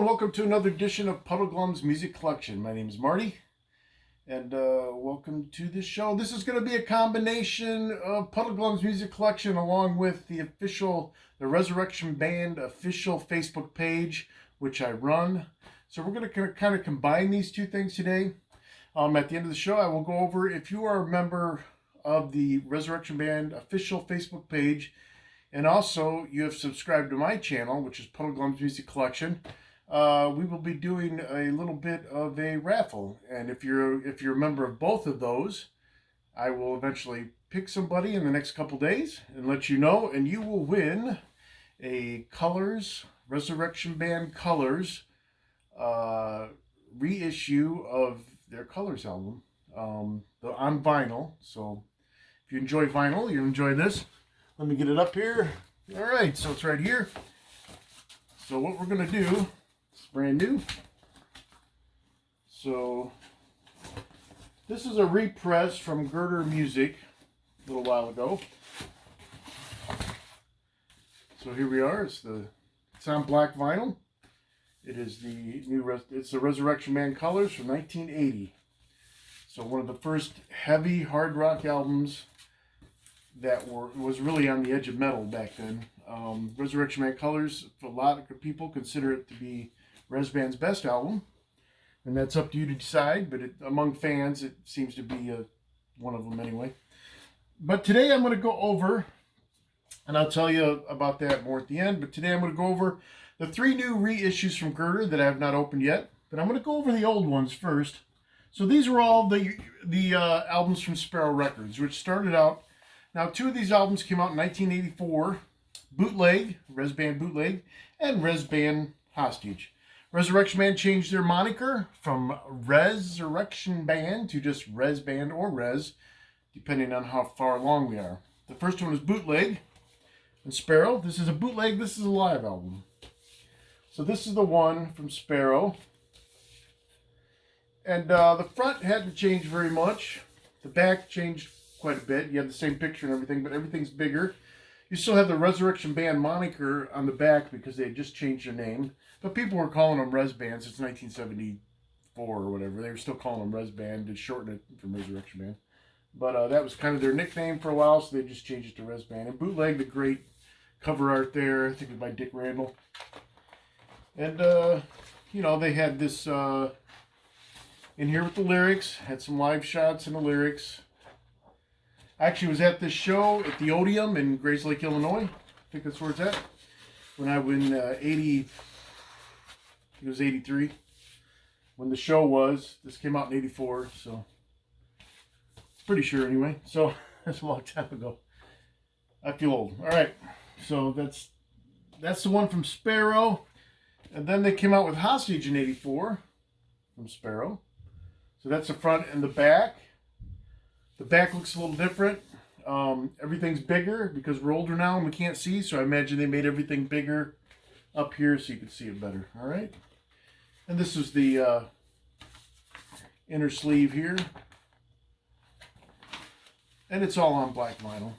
and welcome to another edition of Puddle Glum's Music Collection. My name is Marty, and welcome to this show. This is going to be a combination of Puddle Glum's Music Collection along with the Resurrection Band official Facebook page, which I run. So we're going to kind of combine these two things today. At the end of the show, I will go over, if you are a member of the Resurrection Band official Facebook page, and also you have subscribed to my channel, which is Puddle Glum's Music Collection, we will be doing a little bit of a raffle. And if you're a member of both of those, I will eventually pick somebody in the next couple days and let you know, and you will win a Colors, Resurrection Band Colors reissue of their Colors album on vinyl. So if you enjoy vinyl, you'll enjoy this. Let me get it up here. All right, so it's right here. So what we're going to do, it's brand new. So this is a repress from Girder Music a little while ago. So here we are. It's on black vinyl. It is it's the Resurrection Band Colors from 1980. So one of the first heavy hard rock albums that was really on the edge of metal back then. Resurrection Band Colors, a lot of people consider it to be Rez Band's best album, and that's up to you to decide, but among fans it seems to be one of them anyway. But today I'm going to go over, and I'll tell you about that more at the end, but today I'm going to go over the 3 new reissues from Girder that I have not opened yet, but I'm going to go over the old ones first. So these were all the albums from Sparrow Records, which started out. Now, 2 of these albums came out in 1984, Bootleg, Rez Band Bootleg, and Rez Band Hostage. Resurrection Band changed their moniker from Resurrection Band to just Rez Band or Rez, depending on how far along we are. The first one is Bootleg, and Sparrow. This is a bootleg, this is a live album. So this is the one from Sparrow. And the front hadn't changed very much. The back changed quite a bit. You have the same picture and everything, but everything's bigger. You still have the Resurrection Band moniker on the back because they had just changed their name. But people were calling them Rez Band since 1974 or whatever. They were still calling them Rez Band to shorten it from Resurrection Band. But that was kind of their nickname for a while, so they just changed it to Rez Band. And Bootleg, the great cover art there. I think it was by Dick Randall. And, they had this in here with the lyrics. Had some live shots and the lyrics. I actually was at this show at the Odeum in Grays Lake, Illinois. I think that's where it's at. When I was in 80, it was 83. When the show was, this came out in 84, so pretty sure anyway. So that's a long time ago. I feel old. All right, so that's the one from Sparrow. And then they came out with Hostage in 84 from Sparrow. So that's the front and the back. The back looks a little different. Everything's bigger because we're older now and we can't see. So I imagine they made everything bigger up here so you can see it better. All right. And this is the inner sleeve here. And it's all on black vinyl.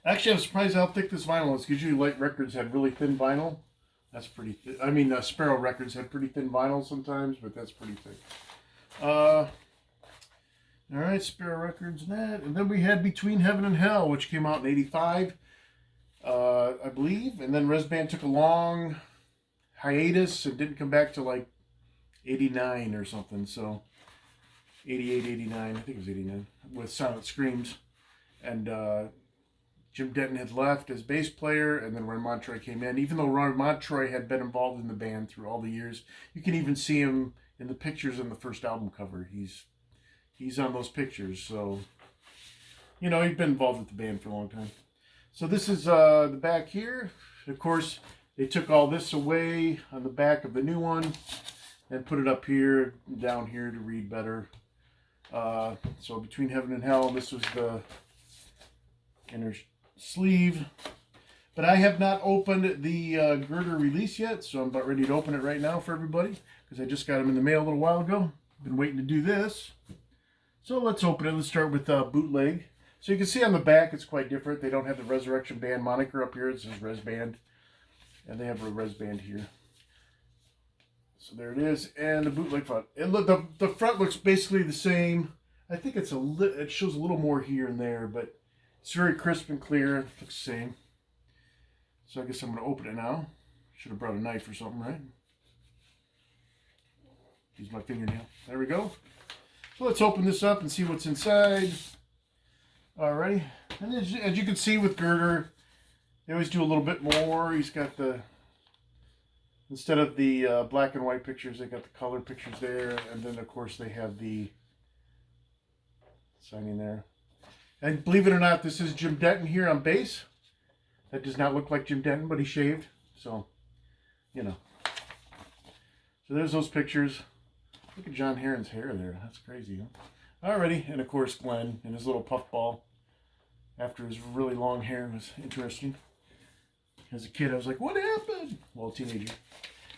Actually, I'm surprised how thick this vinyl is because usually Light Records had really thin vinyl. That's pretty thick. I mean, Sparrow Records had pretty thin vinyl sometimes, but that's pretty thick. All right, Sparrow Records and that. And then we had Between Heaven and Hell, which came out in 85, I believe. And then Rez Band took a long hiatus and didn't come back to like 89 or something. So 88, 89, I think it was 89, with Silent Screams. And Jim Denton had left as bass player, and then Ron Montroy came in. Even though Ron Montroy had been involved in the band through all the years, you can even see him in the pictures in the first album cover. He's on those pictures, so, he'd been involved with the band for a long time. So this is the back here. Of course, they took all this away on the back of the new one and put it up here, down here to read better. So Between Heaven and Hell, this was the inner sleeve. But I have not opened the Girder release yet, so I'm about ready to open it right now for everybody because I just got them in the mail a little while ago. Been waiting to do this. So let's open it. Let's start with Bootleg. So you can see on the back it's quite different. They don't have the Resurrection Band moniker up here. It says Rez Band. And they have a Rez Band here. So there it is, and the bootleg front. The front looks basically the same. I think it shows a little more here and there, but it's very crisp and clear. It looks the same. So I guess I'm going to open it now. Should have brought a knife or something, right? Use my fingernail. There we go. So let's open this up and see what's inside. Alrighty. And as you can see with Girder, they always do a little bit more. He's got the, instead of the black and white pictures, they got the color pictures there. And then, of course, they have the signing there. And believe it or not, this is Jim Denton here on bass. That does not look like Jim Denton, but he shaved. So, you know. So there's those pictures. Look at John Heron's hair there. That's crazy, huh? Alrighty. And, of course, Glenn and his little puffball after his really long hair was interesting. As a kid, I was like, what happened? Well, teenager.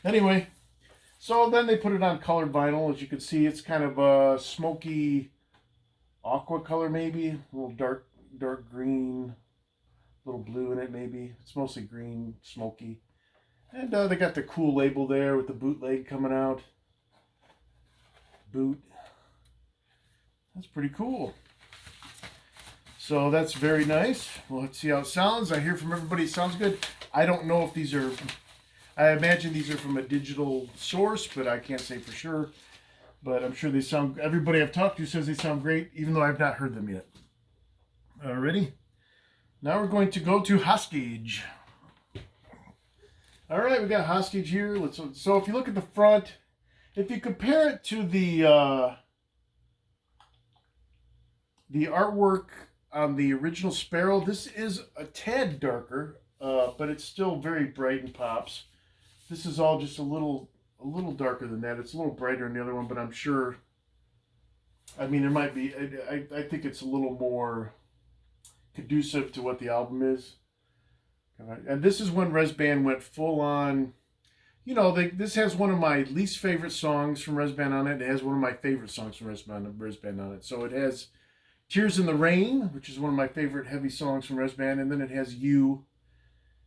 Anyway, so then they put it on colored vinyl. As you can see, it's kind of a smoky aqua color, maybe. A little dark green. Little blue in it, maybe. It's mostly green, smoky. And they got the cool label there with the bootleg coming out. Boot. That's pretty cool. So that's very nice. Well, let's see how it sounds. I hear from everybody it sounds good. I don't know if these are... I imagine these are from a digital source, but I can't say for sure. But I'm sure they sound... Everybody I've talked to says they sound great, even though I've not heard them yet. Alrighty. Now we're going to go to Hostage. All right, we got Hostage here. So if you look at the front, if you compare it to the artwork on the original Sparrow, this is a tad darker, but it's still very bright and pops. This is all just a little darker than that. It's a little brighter than the other one, but I'm sure. I mean, there might be. I think it's a little more conducive to what the album is. And this is when REZ Band went full on. You know, this has one of my least favorite songs from REZ Band on it. It has one of my favorite songs from REZ Band on it. So it has Tears in the Rain, which is one of my favorite heavy songs from REZ Band, and then it has You,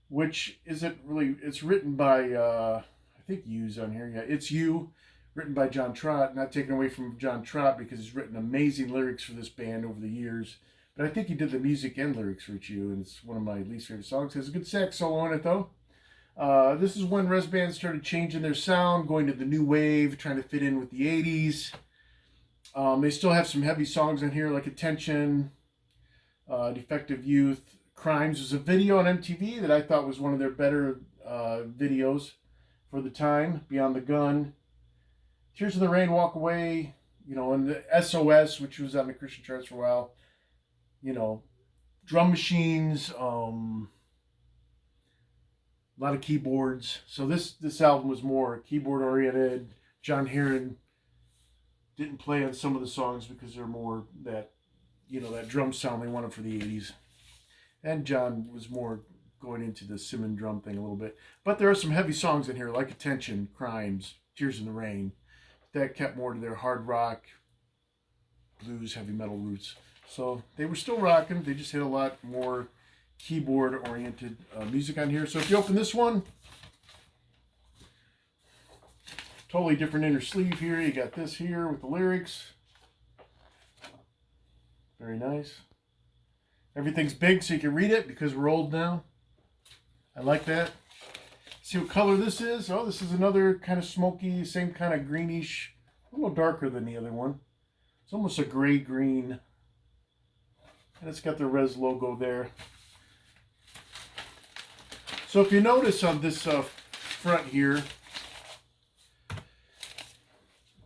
which isn't really. It's written by I think You's on here. Yeah, It's You, written by John Trott. Not taken away from John Trott because he's written amazing lyrics for this band over the years. But I think he did the music and lyrics for It's You, and it's one of my least favorite songs. It has a good sax solo in it, though. This is when REZ Band started changing their sound, going to the new wave, trying to fit in with the 80s. They still have some heavy songs on here, like Attention, Defective Youth. Crimes was a video on MTV that I thought was one of their better videos for the time. Beyond the Gun. Tears in the Rain, Walk Away, you know, and the SOS, which was on the Christian charts for a while. You know, drum machines, a lot of keyboards. So this album was more keyboard oriented. John Heron didn't play on some of the songs because they're more that, you know, that drum sound they wanted for the 80s. And John was more going into the Simon drum thing a little bit. But there are some heavy songs in here, like Attention, Crimes, Tears in the Rain. That kept more to their hard rock, blues, heavy metal roots. So they were still rocking. They just had a lot more keyboard-oriented music on here. So if you open this one, totally different inner sleeve here. You got this here with the lyrics. Very nice. Everything's big so you can read it because we're old now. I like that. See what color this is? Oh, this is another kind of smoky, same kind of greenish, a little darker than the other one. It's almost a gray-green. And it's got the REZ logo there. So if you notice on this front here,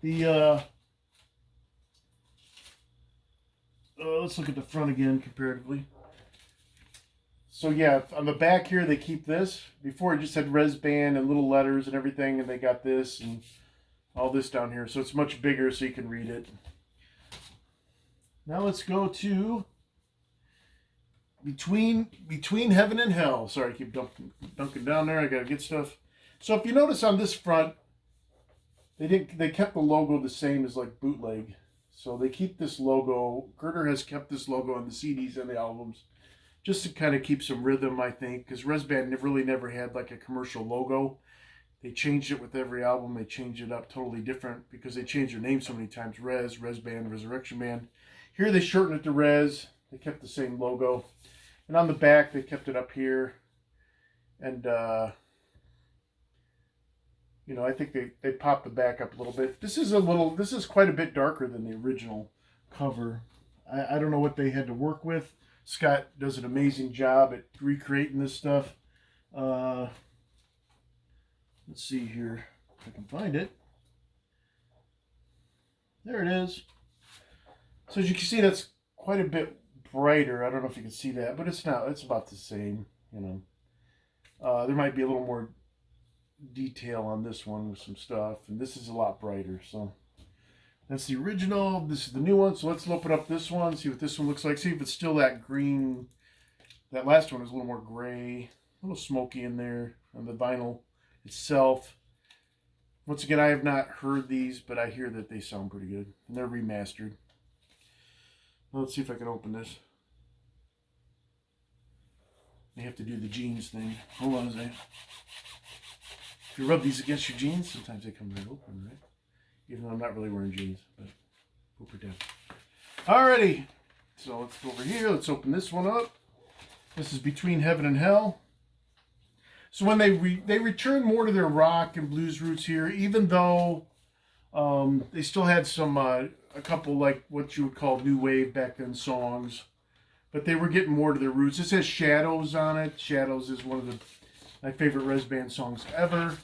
the let's look at the front again comparatively. So yeah, on the back here they keep this. Before it just had REZ Band and little letters and everything, and they got this and all this down here. So it's much bigger so you can read it. Now let's go to Between Heaven and Hell. Sorry, I keep dunking down there. I gotta get stuff. So if you notice on this front, they kept the logo the same as like bootleg. So they keep this logo. Girder has kept this logo on the CDs and the albums, just to kind of keep some rhythm, I think, because REZ Band really never had like a commercial logo. They changed it with every album. They changed it up totally different because they changed their name so many times. REZ, REZ Band, Resurrection Band. Here they shortened it to REZ. They kept the same logo. And on the back, they kept it up here. And, you know, I think they popped the back up a little bit. This is quite a bit darker than the original cover. I don't know what they had to work with. Scott does an amazing job at recreating this stuff. Let's see here if I can find it. There it is. So as you can see, that's quite a bit brighter. I don't know if you can see that, but it's not. It's about the same, you know. There might be a little more detail on this one with some stuff, and this is a lot brighter. So that's the original. This is the new one. So let's open up this one, see what this one looks like. See if it's still that green. That last one is a little more gray, a little smoky in there on the vinyl itself. Once again, I have not heard these, but I hear that they sound pretty good, and they're remastered. Let's see if I can open this. You have to do the jeans thing. Hold on a second. If you rub these against your jeans, sometimes they come right open, right? Even though I'm not really wearing jeans, but we'll pretend. Alrighty. So let's go over here. Let's open this one up. This is Between Heaven and Hell. So when they return more to their rock and blues roots here, even though they still had some a couple like what you would call new wave back then songs, but they were getting more to their roots. It says Shadows on it. Shadows is one of my favorite REZ Band songs ever.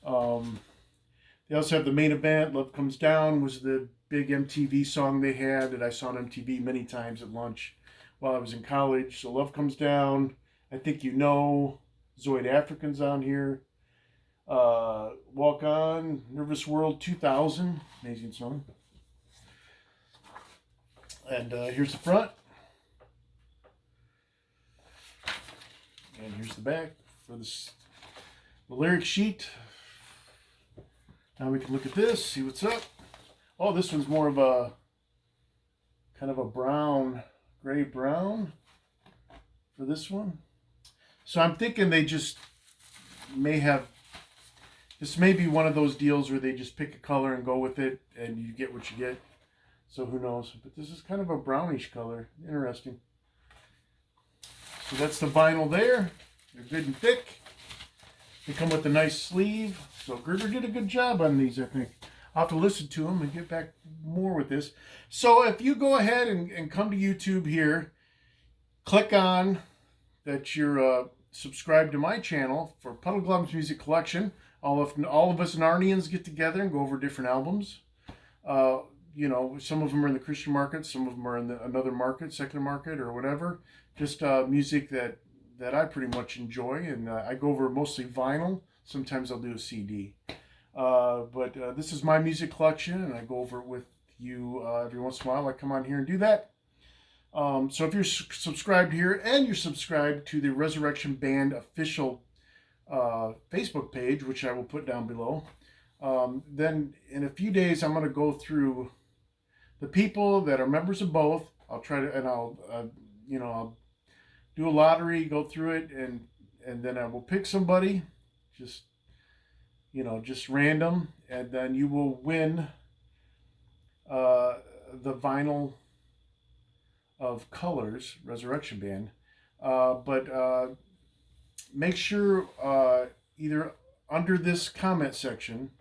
They also have the main event. Love Comes Down was the big MTV song they had that I saw on MTV many times at lunch while I was in college. So Love Comes Down. I Think You Know. Zoid African's on here. Walk On. Nervous World 2000. Amazing song. And here's the front. And here's the back for this, the lyric sheet. Now we can look at this, see what's up. Oh, this one's more of a kind of a brown, gray brown for this one. So I'm thinking they just may have, this may be one of those deals where they just pick a color and go with it and you get what you get. So who knows? But this is kind of a brownish color. Interesting. So that's the vinyl there. They're good and thick. They come with a nice sleeve. So Girder did a good job on these, I think. I'll have to listen to them and get back more with this. So if you go ahead and come to YouTube here, click on that you're subscribed to my channel for Puddle Glum's Music Collection. All of us Narnians get together and go over different albums. You know, some of them are in the Christian market, some of them are in another market, secular market or whatever. Just music that I pretty much enjoy, and I go over mostly vinyl. Sometimes I'll do a CD. But this is my music collection, and I go over it with you every once in a while. I come on here and do that. So if you're subscribed here and you're subscribed to the Resurrection Band official Facebook page, which I will put down below, then in a few days I'm going to go through the people that are members of both. I'll try to, and I'll do a lottery, go through it, and then I will pick somebody, just random, and then you will win the vinyl of Colors, Resurrection Band. But make sure either under this comment section,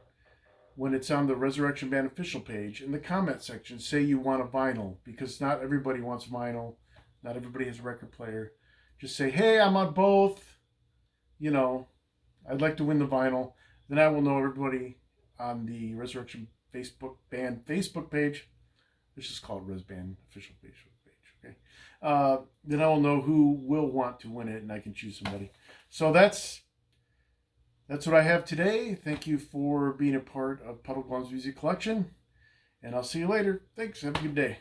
when it's on the Resurrection Band official page, in the comment section, say you want a vinyl, because not everybody wants vinyl. Not everybody has a record player. Just say, hey, I'm on both. You know, I'd like to win the vinyl. Then I will know everybody on the Resurrection Band Facebook page. Let's just call it Res Band official Facebook page. Okay. Then I will know who will want to win it, and I can choose somebody. So that's what I have today. Thank you for being a part of Puddle Glum's Music Collection, and I'll see you later. Thanks. Have a good day.